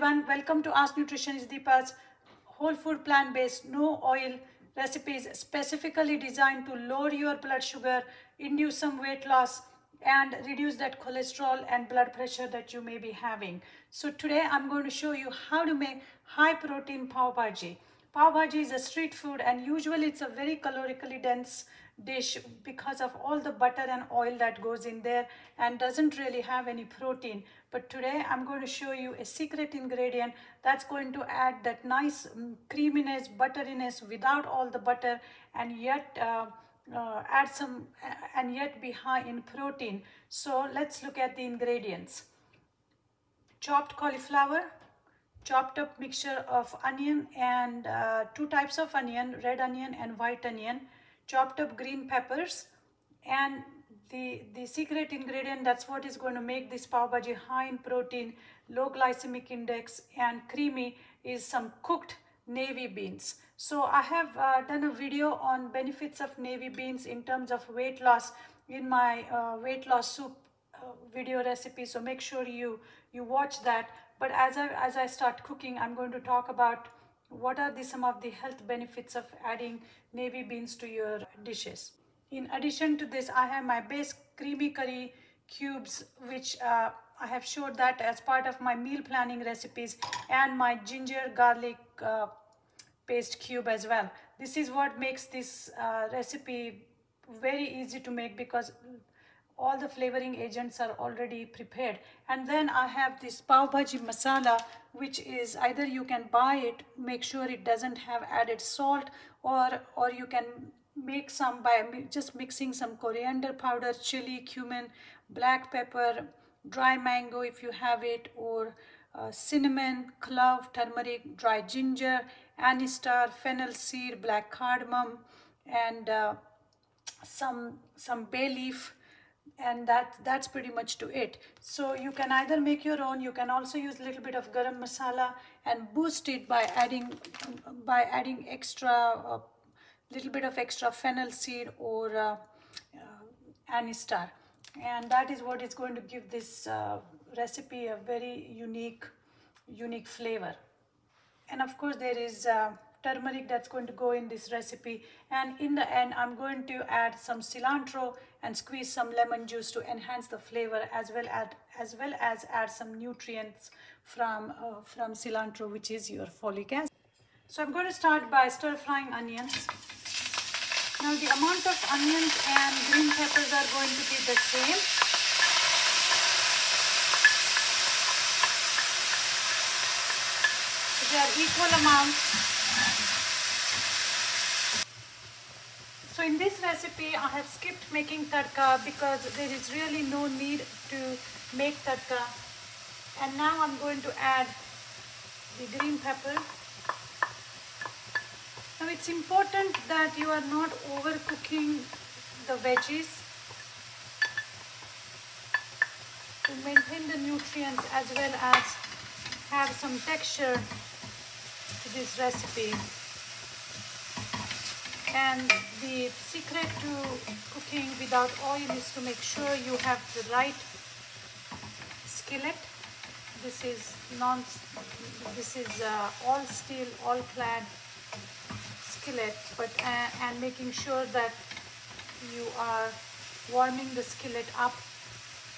everyone, welcome to Ask Nutrition is Deepa's whole food plant-based no oil recipes specifically designed to lower your blood sugar, induce some weight loss and reduce that cholesterol and blood pressure that you may be having. So today I'm going to show you how to make high protein pav bhaji. Pav bhaji is a street food and usually it's a very calorically dense dish because of all the butter and oil that goes in there and doesn't really have any protein. But today I'm going to show you a secret ingredient that's going to add that nice creaminess, butteriness without all the butter and yet add some and yet be high in protein. So let's look at the ingredients. Chopped cauliflower, chopped up mixture of onion and two types of onion, red onion and white onion, chopped up green peppers, and the secret ingredient that's what is going to make this pav bhaji high in protein, low glycemic index and creamy is some cooked navy beans. So I have done a video on benefits of navy beans in terms of weight loss in my weight loss soup video recipe, so make sure you watch that. But as I start cooking, I'm going to talk about what are some of the health benefits of adding navy beans to your dishes. In addition to this, I have my base creamy curry cubes, which I have showed that as part of my meal planning recipes, and my ginger garlic paste cube as well. This is what makes this recipe very easy to make because all the flavoring agents are already prepared. And then I have this pav bhaji masala, which is either you can buy it, make sure it doesn't have added salt, or you can make some by just mixing some coriander powder, chili, cumin, black pepper, dry mango if you have it, or cinnamon, clove, turmeric, dry ginger, anise star, fennel seed, black cardamom, and some bay leaf, and that's pretty much to it. So you can either make your own, you can also use a little bit of garam masala and boost it by adding extra little bit of extra fennel seed or anise star, and that is what is going to give this recipe a very unique flavor. And of course there is turmeric that's going to go in this recipe, and in the end I'm going to add some cilantro and squeeze some lemon juice to enhance the flavor, as well as add some nutrients from cilantro, which is your folic acid. So I'm going to start by stir frying onions. Now the amount of onions and green peppers are going to be the same. They are equal amounts. So in this recipe I have skipped making tadka because there is really no need to make tadka. And now I'm going to add the green pepper. Now it's important that you are not overcooking the veggies to maintain the nutrients as well as have some texture to this recipe. And the secret to cooking without oil is to make sure you have the right skillet. This is all steel, all clad skillet, but and making sure that you are warming the skillet up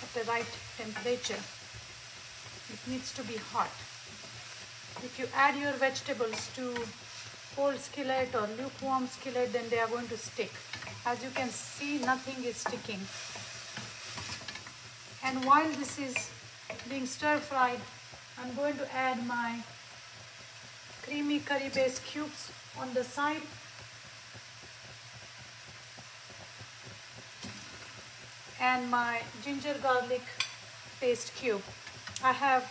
at the right temperature. It needs to be hot. If you add your vegetables to cold skillet or lukewarm skillet, then they are going to stick. As you can see, nothing is sticking. And while this is being stir fried, I'm going to add my creamy curry based cubes on the side. And my ginger garlic paste cube. I have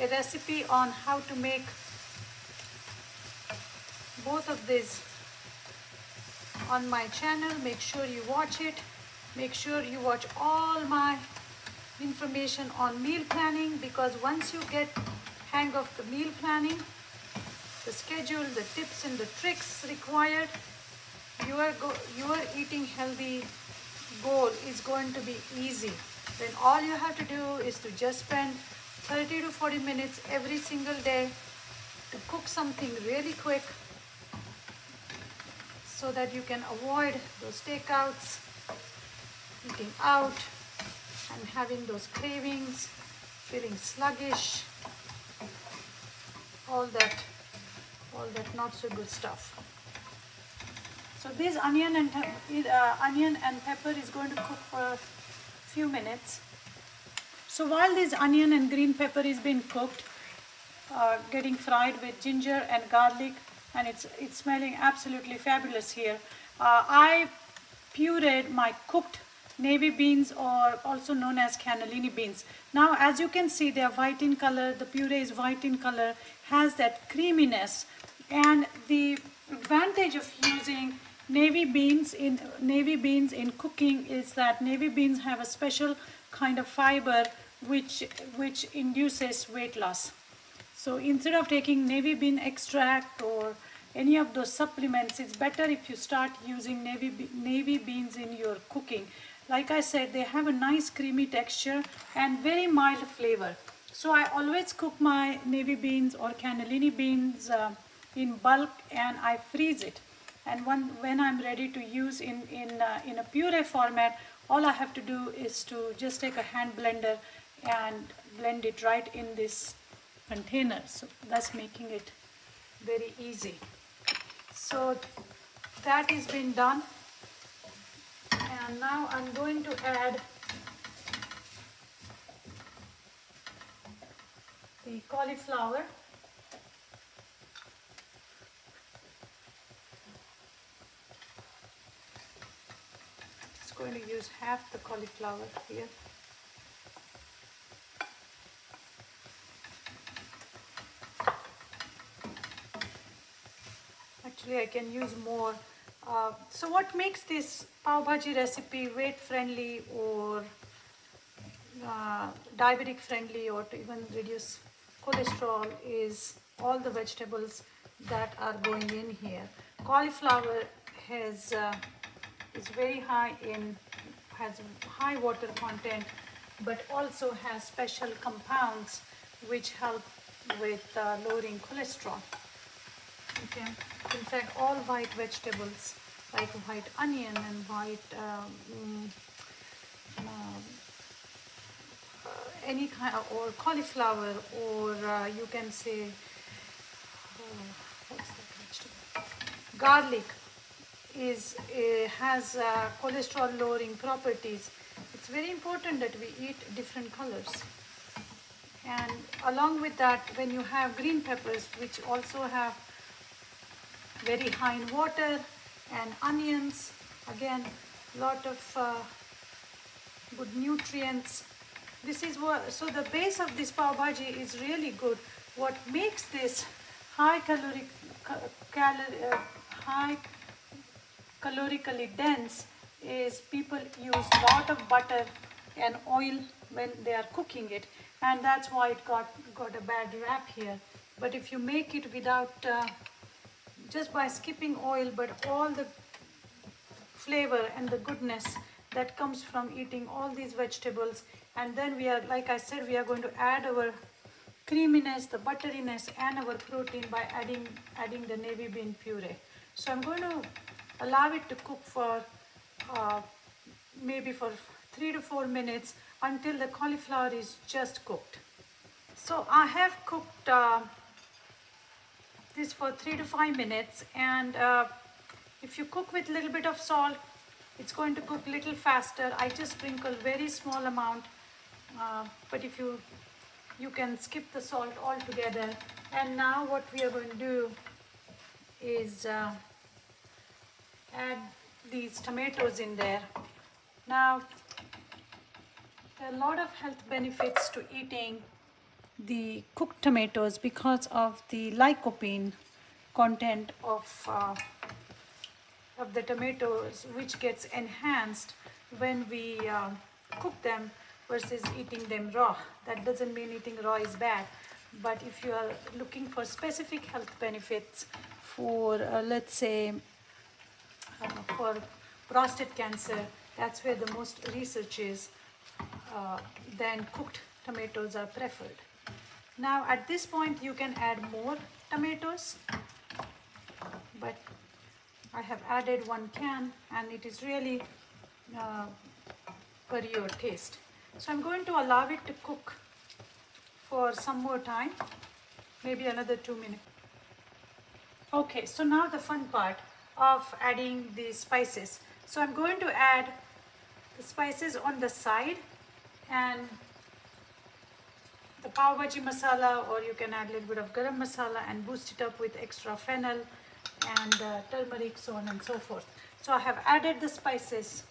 a recipe on how to make both of these on my channel. Make sure you watch it. Make sure you watch all my information on meal planning, because once you get hang of the meal planning, the schedule, the tips and the tricks required, your eating healthy goal is going to be easy. Then all you have to do is to just spend 30 to 40 minutes every single day to cook something really quick so that you can avoid those takeouts, eating out, and having those cravings, feeling sluggish, all that not so good stuff. So this onion and pepper is going to cook for a few minutes. So while this onion and green pepper is being cooked, getting fried with ginger and garlic, and it's smelling absolutely fabulous here. I pureed my cooked navy beans, or also known as cannellini beans. Now, as you can see, they are white in color. The puree is white in color, has that creaminess, and the advantage of using navy beans in cooking is that navy beans have a special kind of fiber which induces weight loss. So instead of taking navy bean extract or any of those supplements, it's better if you start using navy beans in your cooking. Like I said, they have a nice creamy texture and very mild flavor. So I always cook my navy beans or cannellini beans in bulk, and I freeze it. And when I'm ready to use in a puree format, all I have to do is to just take a hand blender and blend it right in this container. So that's making it very easy. So that has been done, and now I'm going to add the cauliflower. Just going to use half the cauliflower here. Actually, I can use more. So what makes this pav bhaji recipe weight friendly or diabetic friendly, or to even reduce cholesterol, is all the vegetables that are going in here. Cauliflower is very high has high water content, but also has special compounds which help with lowering cholesterol. Okay. In fact, all white vegetables like white onion and white any kind of, or cauliflower, or you can say what's that vegetable? Garlic has cholesterol lowering properties. It's very important that we eat different colors. And along with that, when you have green peppers, which also have very high in water, and onions, again, lot of good nutrients. This is what, so the base of this pav bhaji is really good. What makes this high calorically dense is people use lot of butter and oil when they are cooking it, and that's why it got a bad rap here. But if you make it without just by skipping oil, but all the flavor and the goodness that comes from eating all these vegetables, and then we are, like I said, we are going to add our creaminess, the butteriness, and our protein by adding the navy bean puree. So I'm going to allow it to cook for maybe for 3 to 4 minutes until the cauliflower is just cooked. So I have cooked this for 3 to 5 minutes, and if you cook with a little bit of salt, it's going to cook a little faster. I just sprinkle very small amount, but if you can skip the salt altogether. And now what we are going to do is add these tomatoes in there. Now, there are a lot of health benefits to eating the cooked tomatoes because of the lycopene content of the tomatoes, which gets enhanced when we cook them versus eating them raw. That doesn't mean eating raw is bad, but if you are looking for specific health benefits for let's say for prostate cancer, that's where the most research is, then cooked tomatoes are preferred. Now at this point you can add more tomatoes, but I have added 1 can and it is really per your taste. So I'm going to allow it to cook for some more time, maybe another 2 minutes. Okay, so now the fun part of adding the spices. So I'm going to add the spices on the side, and the Pav Bhaji masala, or you can add a little bit of garam masala and boost it up with extra fennel and turmeric, so on and so forth. So I have added the spices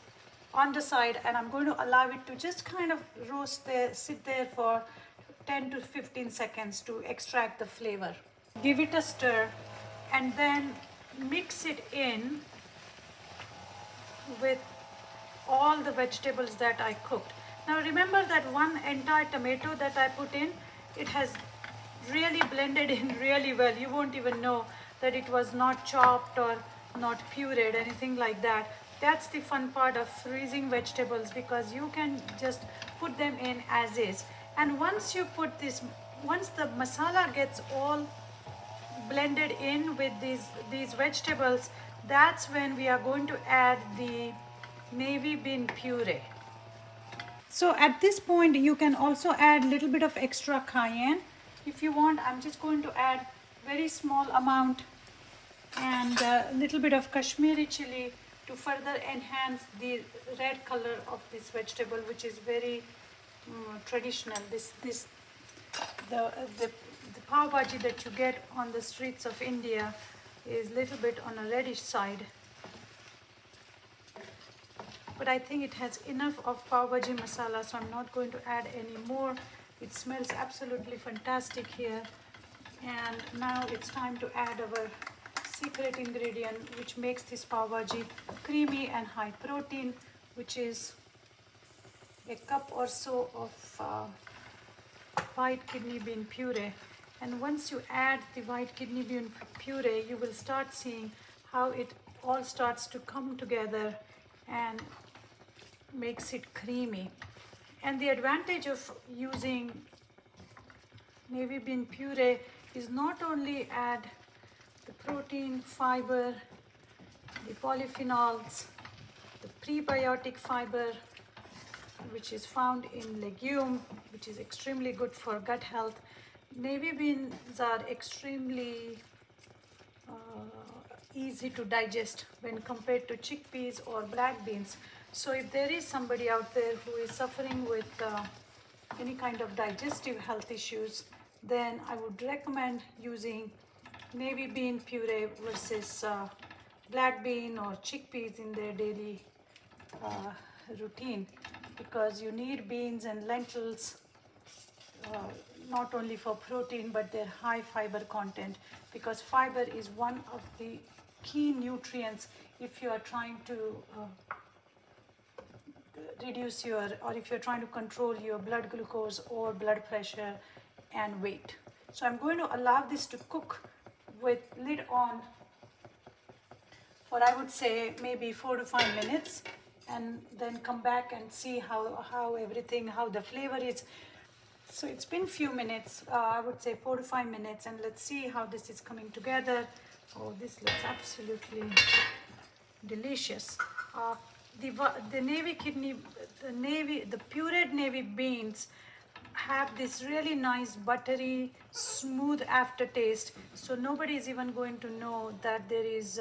on the side, and I'm going to allow it to just kind of roast there, sit there for 10 to 15 seconds to extract the flavor. Give it a stir and then mix it in with all the vegetables that I cooked. Now remember that one entire tomato that I put in, it has really blended in really well. You won't even know that it was not chopped or not pureed, anything like that. That's the fun part of freezing vegetables, because you can just put them in as is. And once you put this, once the masala gets all blended in with these vegetables, that's when we are going to add the navy bean puree. So at this point you can also add a little bit of extra cayenne if you want. I'm just going to add very small amount, and a little bit of Kashmiri chili to further enhance the red color of this vegetable, which is very traditional. The Pav Bhaji that you get on the streets of India is a little bit on a reddish side, but I think it has enough of Pav Bhaji masala, so I'm not going to add any more. It smells absolutely fantastic here. And now it's time to add our secret ingredient, which makes this Pav Bhaji creamy and high protein, which is a cup or so of white kidney bean puree. And once you add the white kidney bean puree, you will start seeing how it all starts to come together and makes it creamy. And the advantage of using navy bean puree is not only add the protein, fiber, the polyphenols, the prebiotic fiber, which is found in legume, which is extremely good for gut health. Navy beans are extremely easy to digest when compared to chickpeas or black beans. So if there is somebody out there who is suffering with any kind of digestive health issues, then I would recommend using navy bean puree versus black bean or chickpeas in their daily routine, because you need beans and lentils not only for protein but their high fiber content, because fiber is one of the key nutrients if you are trying to reduce your, or if you're trying to control your blood glucose or blood pressure and weight. So I'm going to allow this to cook with lid on for, I would say, maybe 4 to 5 minutes, and then come back and see how everything, how the flavor is. So it's been few minutes, I would say 4 to 5 minutes, and let's see how this is coming together. Oh, this looks absolutely delicious. The navy kidney, the pureed navy beans have this really nice buttery, smooth aftertaste. So nobody is even going to know that there is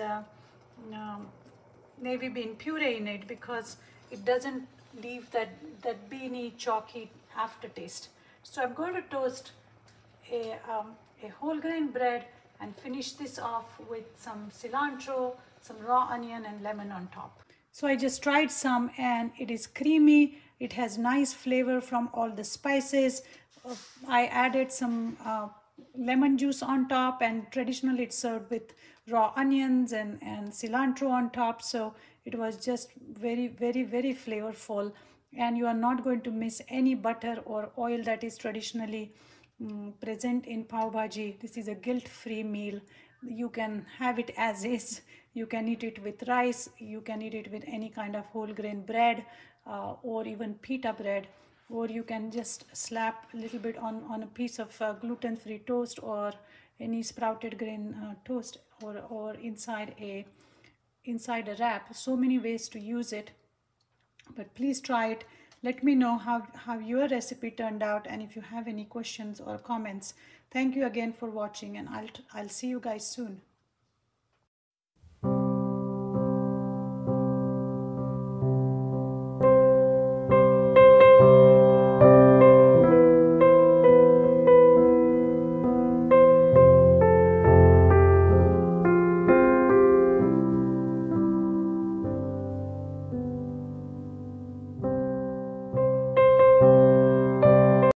navy bean puree in it, because it doesn't leave that beany, chalky aftertaste. So I'm going to toast a whole grain bread and finish this off with some cilantro, some raw onion and lemon on top. So I just tried some and it is creamy. It has nice flavor from all the spices. I added some lemon juice on top, and traditionally it's served with raw onions and cilantro on top. So it was just very, very, very flavorful, and you are not going to miss any butter or oil that is traditionally present in Pav Bhaji. This is a guilt-free meal. You can have it as is. You can eat it with rice. You can eat it with any kind of whole grain bread or even pita bread. or you can just slap a little bit on a piece of gluten-free toast or any sprouted grain toast, or inside a wrap. So many ways to use it, but please try it. Let me know how your recipe turned out, and if you have any questions or comments. Thank you again for watching, and I'll see you guys soon.